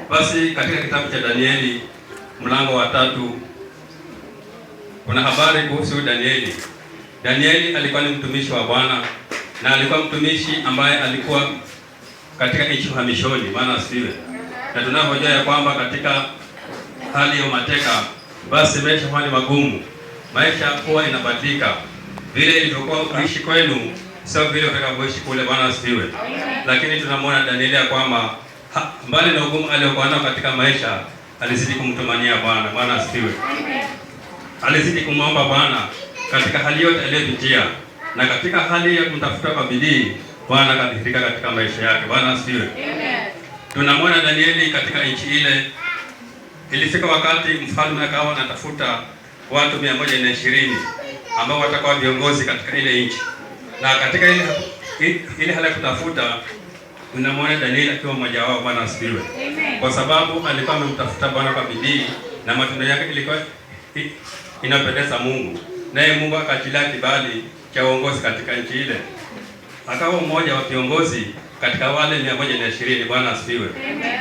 Basi katika kitabu cha Danieli mlango wa 3 kuna habari kuhusu Danieli. Danieli alikuwa ni mtumishi wa Bwana na alikuwa mtumishi ambaye alikuwa katika nchi uhamishoni, maana asifiwe. Na tunavyojua ya kwamba katika hali ya mateka, basi maisha huwa ni magumu, maisha huwa inabadilika. Vile ilivyokuwa kuishi kwenu sio vile utakavyoishi kule, Bwana asifiwe. Lakini tunamwona Danieli ya kwamba mbali na ugumu aliokuwa nao katika maisha, alizidi kumtumania Bwana. Bwana asifiwe. Alizidi kumwomba Bwana katika hali yote aliyopitia, na katika hali ya kumtafuta kwa bidii, Bwana akadhihirika katika maisha yake. Bwana asifiwe. Tunamwona Danieli katika nchi ile. Ilifika wakati mfalme akawa anatafuta watu 120 ambao watakuwa viongozi katika ile nchi, na katika ile hali ya kutafuta tunamwona Danieli akiwa mmoja wao. Bwana asifiwe. Kwa sababu alikuwa amemtafuta Bwana kwa bidii na matendo yake ilikuwa inapendeza Mungu, naye Mungu akaachilia kibali cha uongozi katika nchi ile. Akawa mmoja wa viongozi katika wale 120. Bwana asifiwe.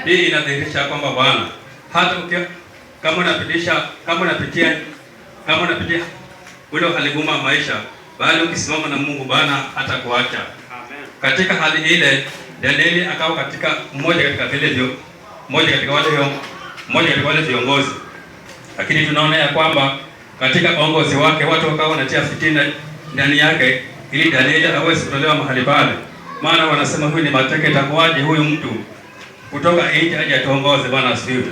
Hii inadhihirisha kwamba Bwana hata kama unapitia ule haliguma maisha, bali ukisimama na Mungu, Bwana hatakuacha. Katika hali ile Danieli akawa katika mmoja katika wale viongozi, lakini tunaona ya kwamba katika uongozi wake watu wakawa wanatia fitina ndani yake ili Danieli aweze kutolewa mahali pale. Maana wanasema huyu ni mateke, itakuwaje huyu mtu kutoka nje aje atuongoze? Bwana asifiwe.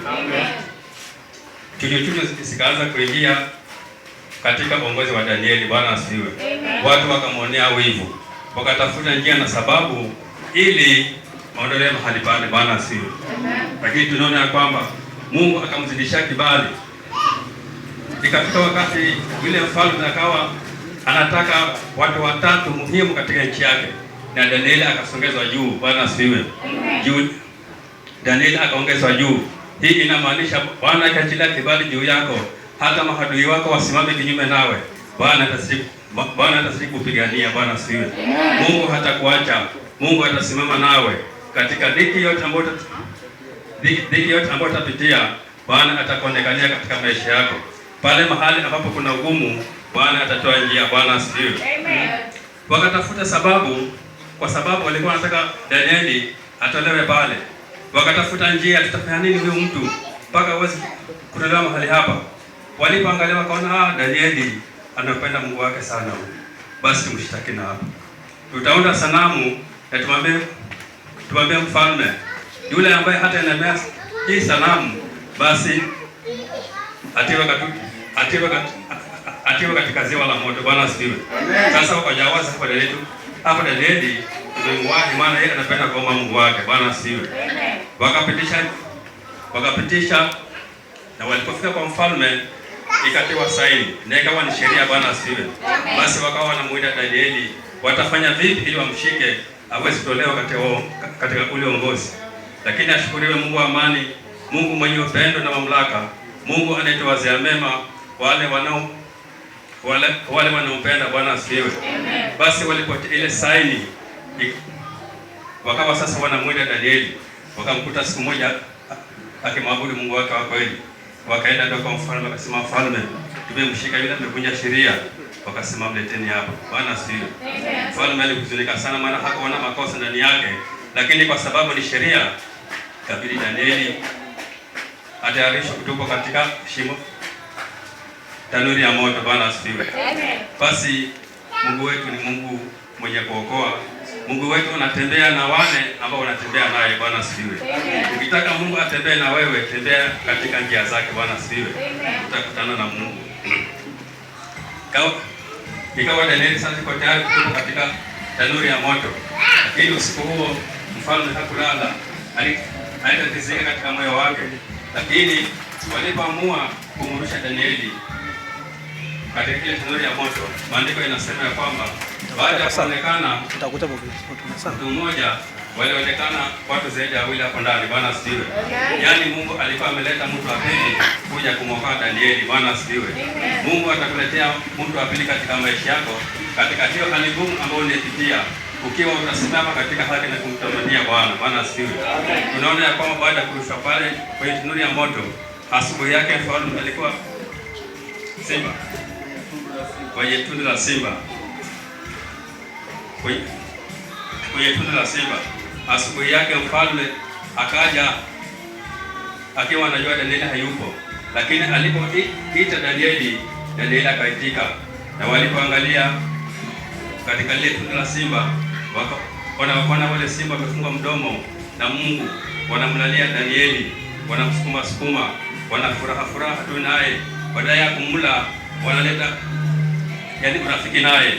Chuchu zikaanza kuingia katika uongozi wa Danieli. Bwana asifiwe. Watu wakamwonea wivu, wakatafuta njia na sababu ili maondolewe mahali pale. Bwana asifiwe. Lakini tunaona kwamba Mungu akamzidishia kibali. Ikafika wakati yule mfalme akawa anataka watu watatu muhimu katika nchi yake, na Danieli akasongezwa juu. Bwana asifiwe. Danieli akaongezwa juu. Hii inamaanisha Bwana akaachilia kibali juu yako, hata maadui wako wasimame kinyume nawe, Bwana atazidi kupigania. Bwana asifiwe. Mungu hatakuacha. Mungu atasimama nawe katika dhiki yote ambayo utapitia. Bwana atakuonekania katika maisha yako. Pale mahali ambapo kuna ugumu, Bwana atatoa njia. Bwana asifiwe. Wakatafuta sababu, kwa sababu walikuwa wanataka Danieli atolewe pale. Wakatafuta njia, tutafanya nini huyu mtu mpaka aweze kutolewa mahali hapa? Walipoangalia wakaona Danieli anapenda Mungu wake sana, basi tumshtaki na hapa. Tutaunda sanamu na tumwambie mfalme yule ambaye hata inamea hii sanamu, basi atiwe katika ziwa la moto. Bwana asifiwe. Sasa wakajawaza hapa Danieli tumemwahi, maana yeye anapenda kuomba Mungu wake. Bwana asifiwe. Wakapitisha na walipofika kwa mfalme ikatiwa saini na ikawa ni sheria. Bwana asifiwe. Basi wakawa wanamuita Danieli watafanya vipi ili wamshike aweze kutolewa katika ule uongozi. Lakini ashukuriwe Mungu wa amani, Mungu mwenye upendo na mamlaka, Mungu anayetowazia mema wale wanaompenda. Bwana asifiwe. Basi walipotia ile saini, wakawa sasa wanamuita Danieli. Wakamkuta siku moja akimwabudu Mungu wake wa kweli. Wakaenda ndio kwa mfalme, akasema, mfalme, tumemshika yule amevunja sheria. Wakasema, mleteni hapa. Bwana asifiwe. Mfalme alihuzunika sana, maana hakuona makosa ndani yake, lakini kwa sababu ni sheria, kabidi Danieli atayarishwe kutupwa katika shimo tanuri ya moto. Bwana asifiwe. Basi Mungu wetu ni Mungu mwenye kuokoa. Mungu wetu anatembea na wale ambao wanatembea naye. Bwana asifiwe. Ukitaka Mungu atembee na wewe, tembea katika njia zake. Bwana asifiwe. Utakutana na Mungu. Ikawa Danieli sasa yuko tayari kutoka katika tanuri ya moto. Lakini usiku huo mfalme hakulala, alitatizika katika moyo wake. Lakini walipoamua kumrusha Danieli katika ile tanuri ya moto, maandiko inasema ya kwamba baada ya kuonekana mtu mmoja, walionekana watu zaidi ya wawili hapo ndani. Bwana asifiwe. Yaani Mungu alikuwa ameleta mtu wa pili kuja kumwokoa Danieli. Bwana asifiwe. Mungu atakuletea mtu wa pili katika maisha yako, katika hiyo hali ngumu ambayo unapitia. ukiwa utasimama katika haki na kumtumikia Bwana. Bwana asifiwe. Tunaona ya kwamba baada ya kurushwa pale kwenye tanuru ya moto, asubuhi yake mfalme alikuwa simba kwenye tundu la simba, kwenye tundu la simba. Asubuhi yake mfalme akaja akiwa anajua Danieli hayupo, lakini alipoita Danieli, Danieli akaitika. Na walipoangalia katika lile tundu la simba, wakaona wale simba wamefunga mdomo na Mungu, wanamlalia Danieli, wanamsukuma, wana furaha tu naye, baadaye ya kumla wanaleta yaani urafiki naye.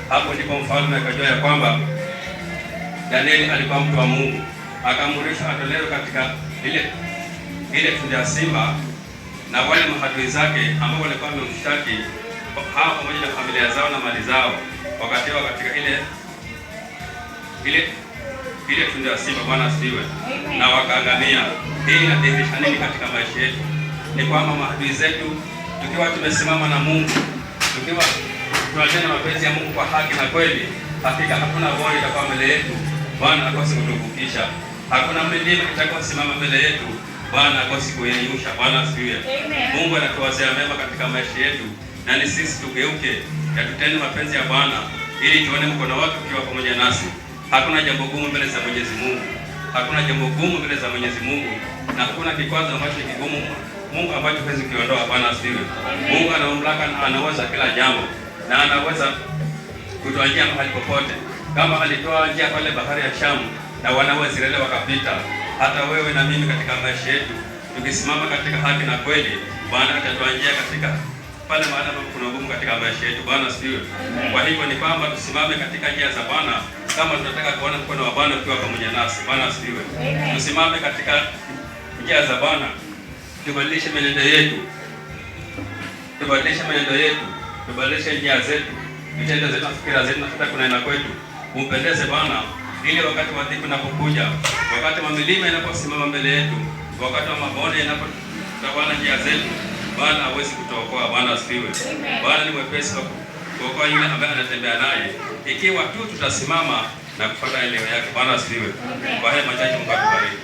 Hapo ndipo mfalme akajua ya kwamba Danieli alikuwa mtu wa Mungu, akaamrisha atolewe katika ile tundu ya simba, na wale maadui zake ambao walikuwa wamemshtaki hao pamoja na familia zao na mali zao, wakatiwa katika ile tundu ya simba. Bwana asifiwe. Na wakaangamia. Hii inadhihirisha nini katika maisha yetu? Ni kwamba maadui zetu, tukiwa tumesimama na Mungu, tukiwa tunatenda mapenzi ya Mungu kwa haki na kweli, hakika hakuna bonde itakuwa mbele yetu Bwana akose kutuvukisha. Hakuna milima itakayosimama mbele yetu Bwana akose kuyeyusha. Bwana asifiwe. Mungu anatuwazia mema katika maisha yetu, na ni sisi tugeuke na tutende mapenzi ya Bwana ili tuone mkono wake ukiwa pamoja nasi. Hakuna jambo gumu mbele za Mwenyezi Mungu. Hakuna jambo gumu mbele za Mwenyezi Mungu, na hakuna kikwazo ambacho ni kigumu Mungu ambacho hawezi kuondoa. Bwana asifiwe. Mungu ana mamlaka na anaweza kila jambo, na anaweza kutoa njia mahali popote. Kama alitoa njia pale bahari ya Shamu na wana wa Israeli wakapita, hata wewe na mimi katika maisha yetu tukisimama katika haki na kweli, Bwana atatoa njia katika pale mahali ambapo kuna ugumu katika maisha yetu. Bwana asifiwe. Kwa hivyo ni kwamba tusimame katika njia za Bwana kama tunataka kuona mkono wa Bwana ukiwa pamoja nasi. Bwana asifiwe. Tusimame katika njia za Bwana, tubadilishe mwenendo yetu, tubadilishe njia zetu, vitendo zetu, fikira zetu na hata kunena kwetu kumpendeze Bwana, ili wakati wa dhiki unapokuja, wakati wa milima inaposimama mbele yetu, wakati wa mabonde yanapotawala njia zetu, Bwana hawezi kutuokoa. Bwana asifiwe. Bwana ni mwepesi kuokoa yule ambaye anatembea naye, ikiwa tu tutasimama na kufuata eleo yake. Bwana asifiwe. Kwa haya machache Mungu akubariki.